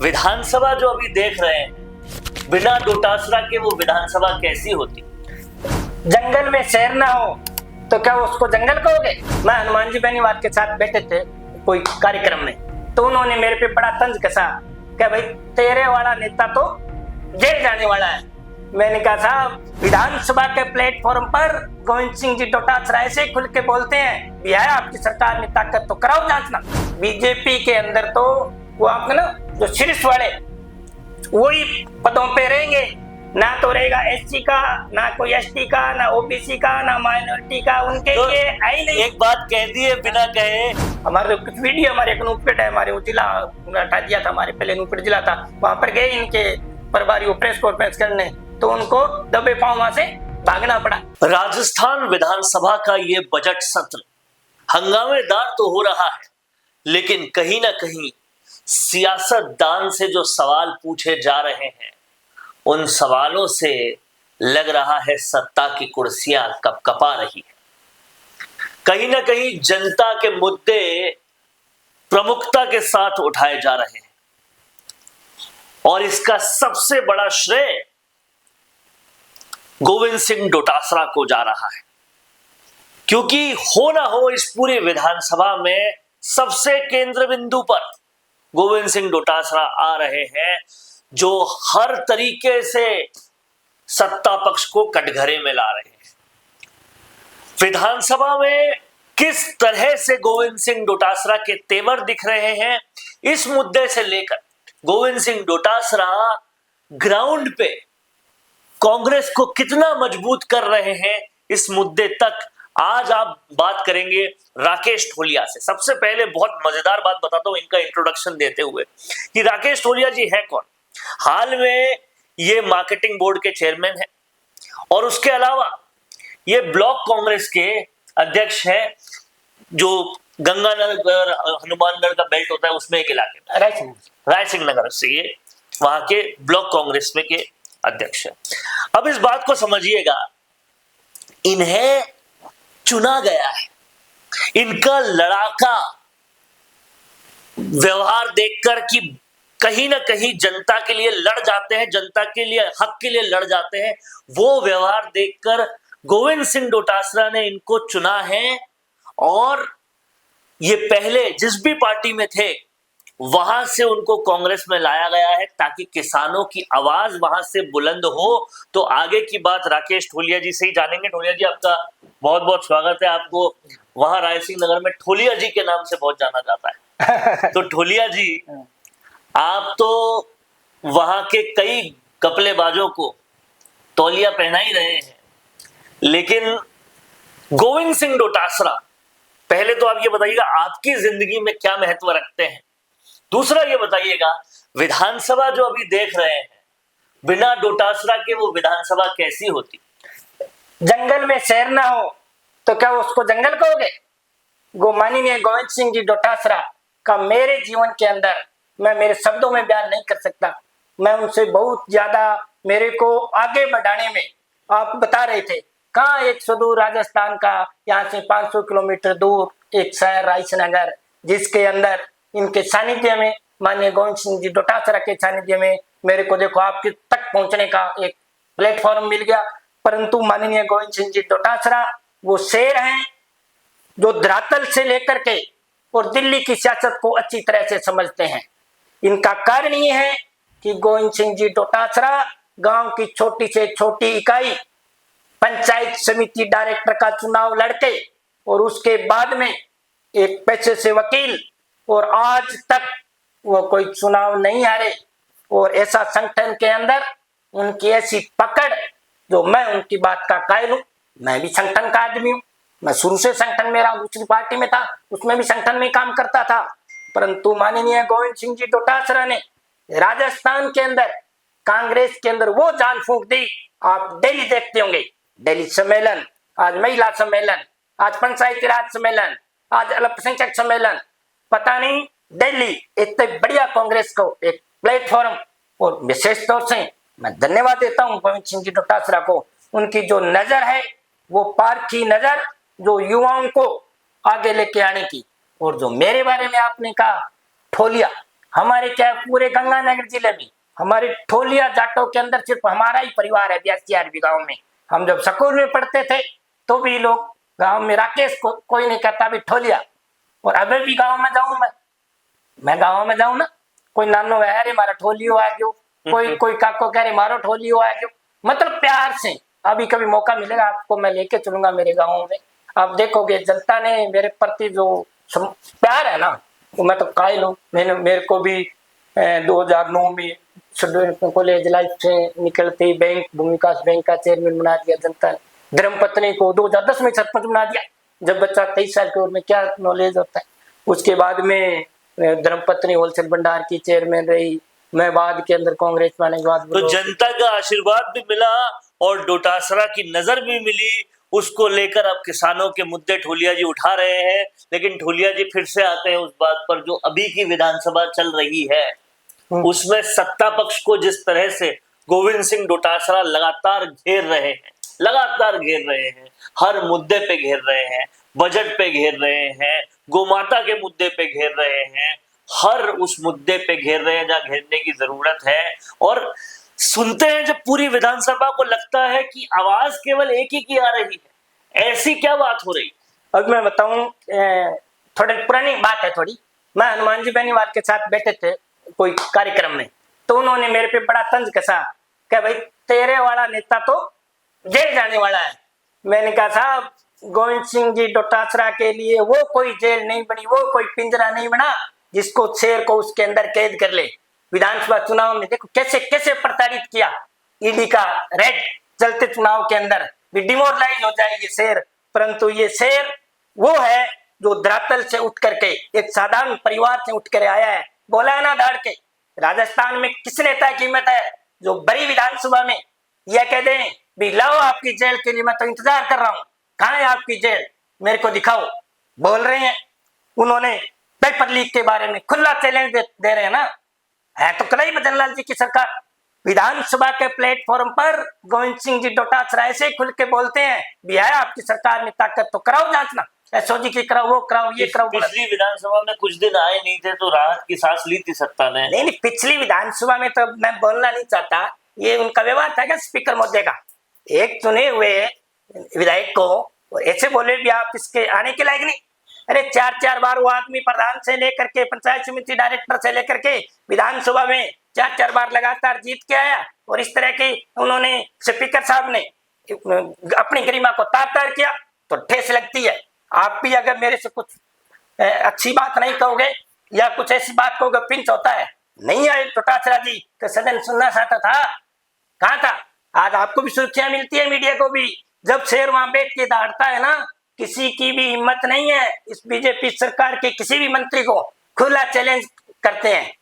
विधानसभा जो अभी देख रहे हैं, बिना डोटासरा के वो विधानसभा कैसी होती? जंगल में शेर ना हो तो क्या उसको जंगल कहोगे? मैं हनुमान जी बेनीवाल के साथ बैठे थे कोई कार्यक्रम में, तो उन्होंने मेरे पे बड़ा तंज कसा कि भाई तेरे वाला नेता तो जेल जाने वाला है। मैंने कहा साहब, विधानसभा के प्लेटफॉर्म पर गोविंद सिंह जी डोटासरा ऐसे खुल के बोलते हैं, भी है आपकी सरकार में ताकत तो कराओ जांच ना। बीजेपी के अंदर तो वो आपने ना जो शीर्ष वाले वही पदों पे रहेंगे, ना तो रहेगा एससी का, ना कोई एसटी का, ना ओबीसी का, ना माइनॉरिटी का, उनके तो लिए आई नहीं। एक बात कह दी है बिना कहे। हमारे कुछ वीडियो हमारे एक नूपेट है, हमारे वो जिला हटा दिया था, हमारे पहले नूपेट जिला था, वहां पर गए इनके प्रभारी प्रेस कॉन्फ्रेंस करने, तो उनको दबे पांव वहां से भागना पड़ा। राजस्थान विधानसभा का ये बजट सत्र हंगामेदार तो हो रहा है, लेकिन कहीं ना कहीं सियासतदान से जो सवाल पूछे जा रहे हैं, उन सवालों से लग रहा है सत्ता की कुर्सियां कपकपा रही है। कहीं ना कहीं जनता के मुद्दे प्रमुखता के साथ उठाए जा रहे हैं, और इसका सबसे बड़ा श्रेय गोविंद सिंह डोटासरा को जा रहा है, क्योंकि हो ना हो इस पूरे विधानसभा में सबसे केंद्र बिंदु पर गोविंद सिंह डोटासरा आ रहे हैं, जो हर तरीके से सत्ता पक्ष को कटघरे में ला रहे हैं। विधानसभा में किस तरह से गोविंद सिंह डोटासरा के तेवर दिख रहे हैं, इस मुद्दे से लेकर गोविंद सिंह डोटासरा ग्राउंड पे कांग्रेस को कितना मजबूत कर रहे हैं, इस मुद्दे तक आज आप बात करेंगे राकेश ढोलिया से। सबसे पहले बहुत मजेदार बात बताता हूं इनका इंट्रोडक्शन देते हुए कि राकेश ढोलिया जी है कौन। हाल में ये मार्केटिंग बोर्ड के चेयरमैन हैं, और उसके अलावा ये ब्लॉक कांग्रेस के अध्यक्ष हैं, जो गंगानगर हनुमानगढ़ का बेल्ट होता है उसमें एक इलाके में, रायसिंह नगर से ये वहां के ब्लॉक कांग्रेस में के अध्यक्ष हैं। अब इस बात को समझिएगा, इन्हें चुना गया है, इनका लड़ाका व्यवहार देखकर कि कहीं ना कहीं जनता के लिए लड़ जाते हैं, जनता के लिए हक के लिए लड़ जाते हैं, वो व्यवहार देखकर गोविंद सिंह डोटासरा ने इनको चुना है। और ये पहले जिस भी पार्टी में थे वहां से उनको कांग्रेस में लाया गया है, ताकि किसानों की आवाज वहां से बुलंद हो। तो आगे की बात राकेश ढोलिया जी से ही जानेंगे। ढोलिया जी, आपका बहुत बहुत स्वागत है। आपको वहां रायसिंह नगर में ढोलिया जी के नाम से बहुत जाना जाता है। तो ढोलिया जी, आप तो वहां के कई कपलेबाजों को तौलिया पहना ही रहे हैं, लेकिन गोविंद सिंह डोटासरा, पहले तो आप ये बताइएगा आपकी जिंदगी में क्या महत्व रखते हैं। दूसरा ये बताइएगा, विधानसभा जो अभी देख रहे हैं, बिना डोटासरा के वो विधानसभा कैसी होती? जंगल में शेर ना हो तो क्या उसको जंगल कहोगे? माननीय गोविंद सिंह जी डोटासरा का मेरे जीवन के अंदर मैं मेरे शब्दों में बयान नहीं कर सकता। मैं उनसे बहुत ज्यादा, मेरे को आगे बढ़ाने में, आप बता रहे थे कहाँ एक सुदूर राजस्थान का, यहाँ से 500 किलोमीटर दूर एक शहर रायसिंह, जिसके अंदर इनके सानिध्य में, माननीय गोविंद सिंह जी डोटासरा के सानिध्य में मेरे को देखो आपके तक पहुंचने का एक प्लेटफॉर्म मिल गया। परंतु माननीय गोविंद सिंह जी डोटासरा वो शेर हैं जो धरातल से लेकर के और दिल्ली की सियासत को अच्छी तरह से समझते हैं। इनका कारण ये है कि गोविंद सिंह जी डोटासरा गांव की छोटी से छोटी इकाई पंचायत समिति डायरेक्टर का चुनाव लड़के, और उसके बाद में एक पेशे से वकील, और आज तक वो कोई चुनाव नहीं हारे। और ऐसा संगठन के अंदर उनकी ऐसी पकड़, जो मैं उनकी बात का कायल हूं। मैं भी संगठन का आदमी हूं, मैं शुरू से संगठन में रहा, दूसरी पार्टी में था, उसमें भी संगठन में काम करता था। परंतु माननीय गोविंद सिंह जी डोटासरा ने राजस्थान के अंदर कांग्रेस के अंदर वो जान फूंक दी। आप दिल्ली देखते होंगे, दिल्ली सम्मेलन, आज महिला सम्मेलन, आज पंचायती राज सम्मेलन, आज अल्पसंख्यक सम्मेलन, पता नहीं दिल्ली इतने बढ़िया कांग्रेस को एक प्लेटफॉर्म। और विशेष तौर से मैं धन्यवाद देता हूं गोविंद सिंह जी डोटासरा को। उनकी जो नजर है वो पारखी नजर, जो युवाओं को आगे लेके आने की। और जो मेरे बारे में आपने कहा ढोलिया, हमारे क्या पूरे गंगानगर जिले में हमारे ठोलिया जाटों के अंदर सिर्फ हमारा ही परिवार है 82 गांव में। हम जब स्कूल में पढ़ते थे तो भी लोग गांव में राकेश को कोई नहीं कहता भी ठोलिया। और अभी भी गांव में जाऊं मैं गांव में जाऊं ना, कोई नानो है अरे मारा ठोलियो आ गयो, कोई काको कह रहे मारो ठोलियो आ गयो, मतलब प्यार से। अभी कभी मौका मिलेगा आपको मैं लेके चलूंगा मेरे गाँव में, आप देखोगे जनता ने मेरे प्रति जो प्यार है ना वो मैं तो कायल हूँ। मेरे को भी 2009 में कॉलेज लाइफ से निकलते बैंक भूमि विकास बैंक का चेयरमैन बना दिया जनता ने। धर्मपत्नी को 2010 में सरपंच बना दिया। जब बच्चा 23 साल की उम्र में क्या नॉलेज होता है। उसके बाद में धर्मपत्नी होलसेल भंडार की चेयरमैन रही, मैं बाद के अंदर कांग्रेस में आने के बाद तो जनता का आशीर्वाद भी मिला और डोटासरा की नजर भी मिली, उसको लेकर अब किसानों के मुद्दे ठोलिया जी उठा रहे हैं। लेकिन ठोलिया जी फिर से आते हैं उस बात पर जो अभी की विधानसभा चल रही है उसमें सत्ता पक्ष को जिस तरह से गोविंद सिंह डोटासरा लगातार घेर रहे हैं, हर मुद्दे पे घेर रहे हैं, बजट पे घेर रहे हैं, गोमाता के मुद्दे पे घेर रहे हैं, हर उस मुद्दे पे घेर रहे हैं जहां घेरने की जरूरत है। और सुनते हैं जब पूरी विधानसभा को लगता है कि आवाज केवल एक ही की आ रही है। ऐसी क्या बात हो रही? अब मैं बताऊं, थोड़ी पुरानी बात है थोड़ी। मैं हनुमान जी बेनीवाल के साथ बैठे थे कोई कार्यक्रम में, तो उन्होंने मेरे पे बड़ा तंज कसा कि भाई तेरे वाला नेता तो जेल जाने वाला है। मैंने कहा साहब गोविंद सिंह जी डोटासरा के लिए वो कोई जेल नहीं बनी, वो कोई पिंजरा नहीं बना जिसको शेर को उसके अंदर कैद कर ले। विधानसभा चुनाव में देखो कैसे कैसे प्रताड़ित किया ईडी का रेड चलते चुनाव के अंदर भी डिमोरलाइज हो जाए ये शेर। परंतु ये शेर वो है जो धरातल से उठ करके एक साधारण परिवार से उठ कर आया है। बोला ना धाड़ के राजस्थान में किस नेता की कीमत है जो बड़ी विधानसभा में यह कह दें भी लाओ आपकी जेल के लिए मैं तो इंतजार कर रहा हूं, कहां है आपकी जेल मेरे को दिखाओ। बोल रहे हैं उन्होंने पेपर लीक के बारे में खुला चैलेंज दे रहे हैं ना, है तो कलाई बदन लाल जी की सरकार। विधानसभा के प्लेटफॉर्म पर गोविंद सिंह जी डोटासरा ऐसे खुल के बोलते हैं भी है आपकी सरकार में ताकत तो कराओ जांच ना, एसओजी की कराओ, वो कराओ, ये कराओ। पिछली विधानसभा में कुछ दिन आए नहीं थे तो राहत की सांस ली थी सत्ता ने। नहीं, पिछली विधानसभा में तो मैं बोलना नहीं चाहता, ये उनका व्यवहार था क्या स्पीकर महोदय का। एक चुने हुए विधायक को ऐसे बोले भी आप इसके आने के लायक नहीं। अरे 4 बार वो आदमी प्रधान से लेकर के पंचायत समिति डायरेक्टर से लेकर के विधानसभा में 4 बार लगातार जीत के आया और इस तरह के उन्होंने स्पीकर साहब ने अपनी गरिमा को तार किया तो ठेस लगती है। आप भी अगर मेरे से कुछ अच्छी बात नहीं कहोगे या कुछ ऐसी बात कहोगे पिंच होता है। नहीं आए डोटासरा जी तो सदन सुनना चाहता था, कहाँ था। आज आपको भी सुर्खियां मिलती है, मीडिया को भी। जब शेर वहां बैठ के दहाड़ता है ना, किसी की भी हिम्मत नहीं है इस बीजेपी सरकार के किसी भी मंत्री को खुला चैलेंज करते हैं।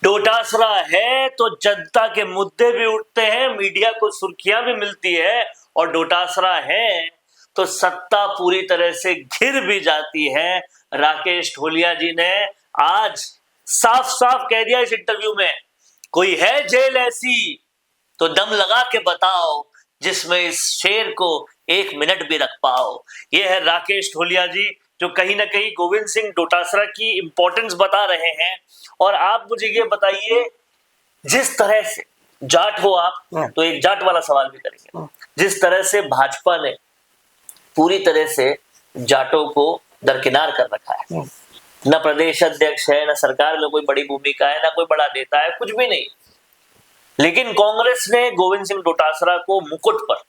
डोटासरा है तो जनता के मुद्दे भी उठते हैं, मीडिया को सुर्खियां भी मिलती है, और डोटासरा है तो सत्ता पूरी तरह से घिर भी जाती है। राकेश ठोलिया जी ने आज साफ साफ कह दिया इस इंटरव्यू में, कोई है जेल ऐसी तो दम लगा के बताओ जिसमें इस शेर को 1 मिनट भी रख पाओ। ये है राकेश ठोलिया जी जो कहीं ना कहीं गोविंद सिंह डोटासरा की इंपॉर्टेंस बता रहे हैं। और आप मुझे ये बताइए, जिस तरह से जाट हो आप तो एक जाट वाला सवाल भी करेंगे, जिस तरह से भाजपा ने पूरी तरह से जाटों को दरकिनार कर रखा है, न प्रदेश अध्यक्ष है, न सरकार में कोई बड़ी भूमिका है, न कोई बड़ा नेता है, कुछ भी नहीं, लेकिन कांग्रेस ने गोविंद सिंह डोटासरा को मुकुट पर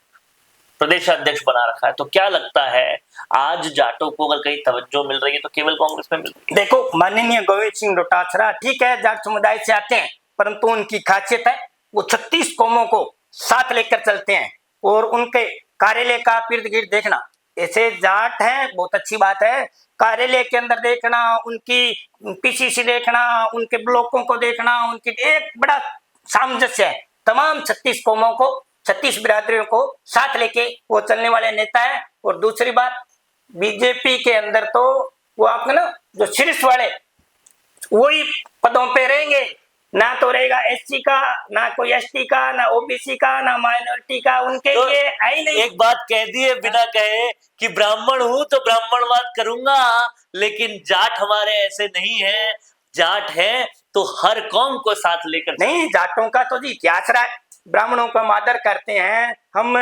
प्रदेश अध्यक्ष बना रखा है। तो क्या लगता है आज जाटों को अगर कहीं तवज्जो मिल रही है तो केवल कांग्रेस में मिल रही है? देखो माननीय गोविंद सिंह डोटासरा ठीक है जाट समुदाय से आते हैं, परंतु उनकी खासियत है वो 36 कौमों को साथ लेकर चलते हैं और उनके कार्यालय का इर्द गिर्द देखना। ऐसे जाट है बहुत अच्छी बात है, कार्यालय के अंदर देखना, उनकी पीसीसी देखना, उनके ब्लॉकों को देखना, उनकी एक बड़ा सामंजस्य है। तमाम 36 कौमों को 36 बिरादरियों को साथ लेके वो चलने वाले नेता है। और दूसरी बात बीजेपी के अंदर तो वो आपने ना जो शीर्ष वाले वही पदों पे रहेंगे, ना तो रहेगा एससी का, ना कोई एसटी का, ना ओबीसी का, ना माइनॉरिटी का, उनके तो लिए आई नहीं। एक बात कह दी है बिना कहे कि ब्राह्मण हूं तो ब्राह्मणवाद करूंगा, लेकिन जाट हमारे ऐसे नहीं है, जाट है तो हर कौम को साथ लेकर नहीं, जाटों का तो जी इतिहास रहा है, ब्राह्मणों का हम आदर करते हैं हम।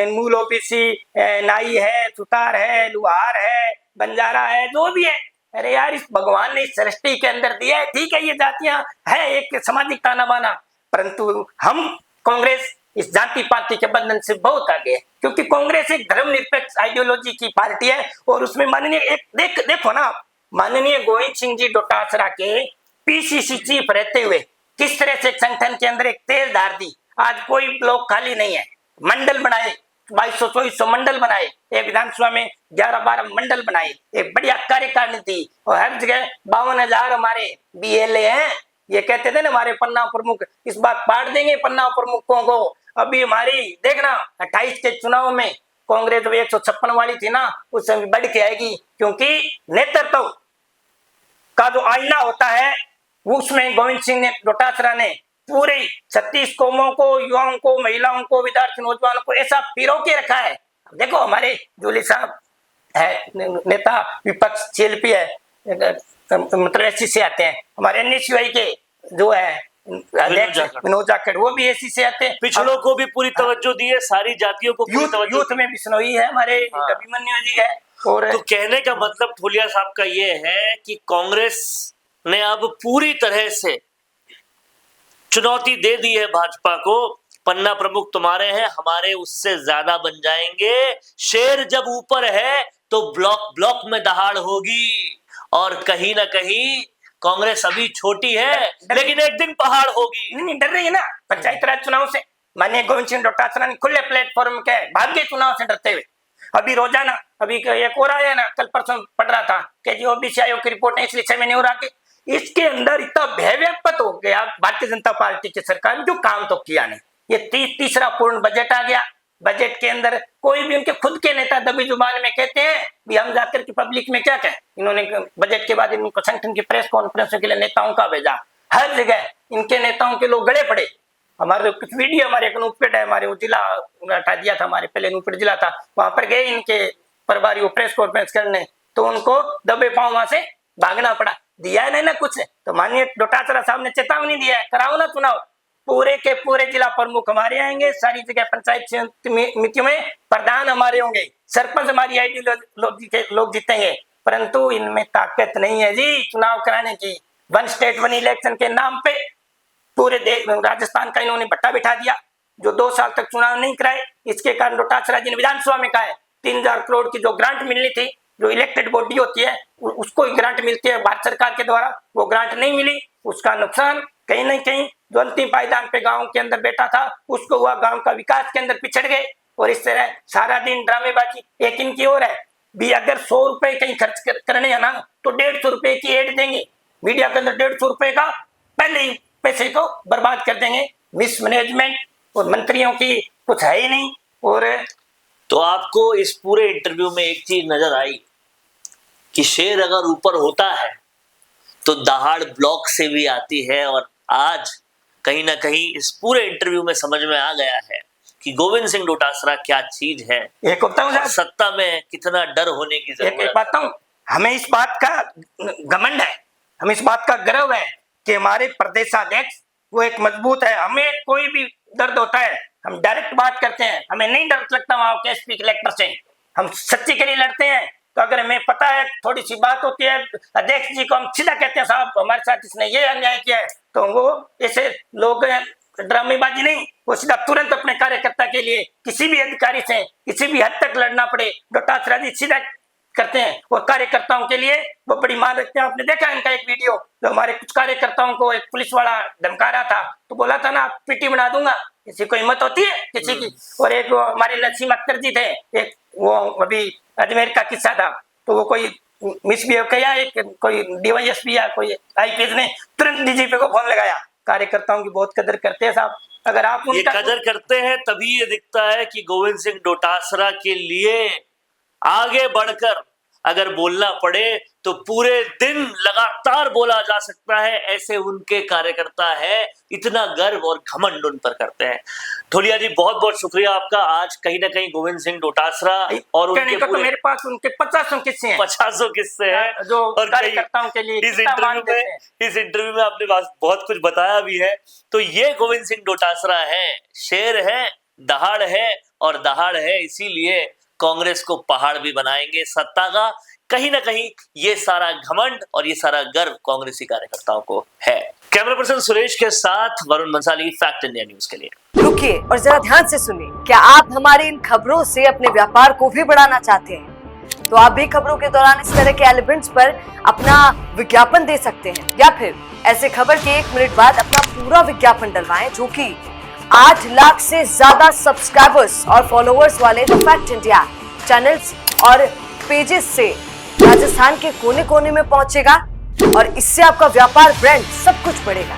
मूल ओबीसी, नाई है, सुतार है, लुहार है, बंजारा है, जो भी है। अरे यार, इस भगवान ने इस सृष्टि के अंदर दिया है, ठीक है, ये जातियां है एक सामाजिक ताना बाना, परंतु हम कांग्रेस इस जाति पाति के बंधन से बहुत आगे है, क्योंकि कांग्रेस एक धर्मनिरपेक्ष आइडियोलॉजी की पार्टी है। और उसमें माननीय एक देखो ना, माननीय गोविंद सिंह जी डोटासरा के पीसीसी चीफ रहते हुए किस तरह से संगठन के अंदर एक तेज धार दी। आज कोई ब्लॉक खाली नहीं है, मंडल बनाए, 2200-2400 मंडल बनाए, एक विधानसभा में 11-12 मंडल बनाए, एक बढ़िया कार्यकारिणी थी, और हर जगह 52,000 हमारे बीएलए हैं। ये कहते थे ना हमारे पन्ना प्रमुख, इस बार पाट देंगे पन्ना प्रमुखों को। अभी हमारी देखना 28 के चुनाव में कांग्रेस 156 वाली थी ना, उससे भी बढ़ के आएगी, क्योंकि नेतृत्व का जो आईना होता है उसमें गोविंद सिंह डोटासरा ने पूरे 36 कौमों को, युवाओं को, महिलाओं को, विद्यार्थी नौजवानों को ऐसा पिरो के रखा है। देखो हमारे जोली साहब है नेता विपक्ष सीएलपी है, मतलब एससी से आते हैं, हमारे एनएसयूआई के जो है अध्यक्ष विनोद जाखड़, वो भी एससी से आते हैं। पिछड़ों को भी पूरी तवज्जो दी है, सारी जातियों को पूरी तवज्जो यूथ में बिश्नोई है, हमारे अभिमन्यु जी है। और तो कहने का मतलब फुलिया साहब का ये है कि कांग्रेस ने अब पूरी तरह से चुनौती दे दी है भाजपा को, पन्ना प्रमुख तुम्हारे हैं, हमारे उससे ज्यादा बन जाएंगे। शेर जब ऊपर है तो ब्लॉक ब्लॉक में दहाड़ होगी, और कहीं ना कहीं कांग्रेस अभी छोटी है लेकिन एक दिन पहाड़ होगी। नहीं, डर रही है ना पंचायत राज चुनाव से। माननीय गोविंद सिंह डोटासरा ने खुले प्लेटफॉर्म के भाग्य चुनाव से डरते हुए अभी रोजाना, अभी एक और आया ना, कल परसों पढ़ रहा था कि जी ओबीसी आयोग की रिपोर्ट है इसलिए 6 महीने हो रहा के, इसके अंदर इतना भय व्याप्त हो गया भारतीय जनता पार्टी की सरकार ने, जो काम तो किया नहीं। ये तीसरा पूर्ण बजट आ गया, बजट के अंदर कोई भी उनके खुद के नेता दबी जुबान में कहते हैं भी हम जाकर के पब्लिक में क्या कहें। इन्होंने बजट के बाद इनको संगठन की प्रेस कॉन्फ्रेंस के लिए नेताओं का भेजा, हर जगह इनके नेताओं के लोग गड़े पड़े। हमारे कुछ वीडियो, हमारे एक नूपेट है, हमारे वो जिला हटा दिया था, हमारे पहले नूपेट जिला था, वहां पर गए इनके प्रभारी वो प्रेस कॉन्फ्रेंस करने, तो उनको दबे पांव वहां से भागना पड़ा। दिया है नहीं ना कुछ, तो माननीय डोटासरा साहब ने चेतावनी दिया है, कराओ ना चुनाव, पूरे के पूरे जिला प्रमुख हमारे आएंगे, सारी जगह पंचायत समितियों में प्रधान हमारे होंगे, सरपंच हमारी आइडियोलॉजी के लोग जीतेंगे, परंतु इनमें ताकत नहीं है जी चुनाव कराने की। वन स्टेट वन इलेक्शन के नाम पे पूरे राजस्थान का इन्होंने भट्टा बिठा दिया, जो 2 साल तक चुनाव नहीं कराए। इसके कारण डोटासरा जी ने विधानसभा में कहा है 3,000 करोड़ की जो ग्रांट मिलनी थी, जो इलेक्टेड बॉडी होती है उसको ग्रांट मिलती है भारत सरकार के द्वारा, वो ग्रांट नहीं मिली, उसका नुकसान कहीं ना कहीं जो अंतिम पायदान पे गांव के अंदर बैठा था उसको हुआ, गांव का विकास के अंदर पिछड़ गए। और इस तरह सारा दिन ड्रामेबाजी एक इनकी और है भी, अगर 100 रुपए कहीं खर्च करने हैं ना तो 150 रुपए की एड देंगे मीडिया के अंदर, 150 रुपए का पहले ही पैसे को बर्बाद कर देंगे। मिसमैनेजमेंट और मंत्रियों की कुछ है ही नहीं। और तो आपको इस पूरे इंटरव्यू में एक चीज नजर आई कि शेर अगर ऊपर होता है तो दहाड़ ब्लॉक से भी आती है, और आज कहीं ना कहीं इस पूरे इंटरव्यू में समझ में आ गया है कि गोविंद सिंह डोटासरा क्या चीज है, एक होता हूँ सत्ता में कितना डर होने की जरूरत है। एक बात हूँ, हमें इस बात का घमंड है, हमें इस बात का गर्व है कि हमारे प्रदेशाध्यक्ष वो एक मजबूत है। हमें कोई भी दर्द होता है हम डायरेक्ट बात करते हैं, हमें नहीं डर लगता वहां एसपी कलेक्टर से, हम सच्ची के लिए लड़ते हैं। तो अगर हमें पता है थोड़ी सी बात होती है अध्यक्ष जी को, हम सीधा कहते हैं साहब हमारे साथ इसने ये अन्याय किया है, तो वो ऐसे लोग ड्रामेबाजी नहीं, वो सीधा तुरंत अपने कार्यकर्ता के लिए किसी भी अधिकारी से किसी भी हद तक लड़ना पड़े, डोटासरा जी सीधा करते हैं। और कार्यकर्ताओं के लिए वो बड़ी मान रखते हैं। आपने देखा इनका एक वीडियो, जो हमारे कुछ कार्यकर्ताओं को एक पुलिस वाला धमका रहा था, तो बोला था ना पीटी बना दूंगा, किसी को हिम्मत होती है किसी की। और एक हमारे नसीम अख्तर जी थे, एक वो अभी अजमेर का किस्सा था, तो वो कोई मिसबिहेव किया, एक कोई डीवाईएसपी या कोई आईपीएस ने तुरंत डीजीपी को फोन लगाया। कार्यकर्ताओं की बहुत कदर करते हैं साहब। अगर आप ये कदर करते हैं तभी ये दिखता है कि गोविंद सिंह डोटासरा के लिए आगे बढ़कर अगर बोलना पड़े तो पूरे दिन लगातार बोला जा सकता है, ऐसे उनके कार्यकर्ता है, इतना गर्व और घमंड उन पर करते हैं। ढोलिया जी बहुत बहुत शुक्रिया आपका। आज कहीं ना कहीं गोविंद सिंह डोटासरा और उनके तो मेरे पास उनके 50 किस्से हैं, 50 किस्से हैं जो और कार्यकर्ताओं के लिए इस इंटरव्यू में आपने बहुत कुछ बताया भी है। तो ये गोविंद सिंह डोटासरा है, शेर है, दहाड़ है और दहाड़ है, इसीलिए कांग्रेस को पहाड़ भी बनाएंगे सत्ता का। कहीं ना कहीं ये सारा घमंड और ये सारा गर्व कांग्रेसी कार्यकर्ताओं को है। कैमरा पर्सन सुरेश के साथ Varun Bansali, fact India news के लिए। रुकिए और जरा ध्यान से सुनिए। क्या आप हमारी इन खबरों से अपने व्यापार को भी बढ़ाना चाहते हैं? तो आप भी खबरों के दौरान इस तरह के एलिमेंट्स पर अपना विज्ञापन दे सकते हैं, या फिर ऐसे खबर के 1 मिनट बाद अपना पूरा विज्ञापन डलवाएं, जो कि 8 लाख से ज्यादा सब्सक्राइबर्स और फॉलोअर्स वाले द फैक्ट इंडिया चैनल्स और पेजेस से राजस्थान के कोने कोने में पहुंचेगा और इससे आपका व्यापार, ब्रांड सब कुछ बढ़ेगा।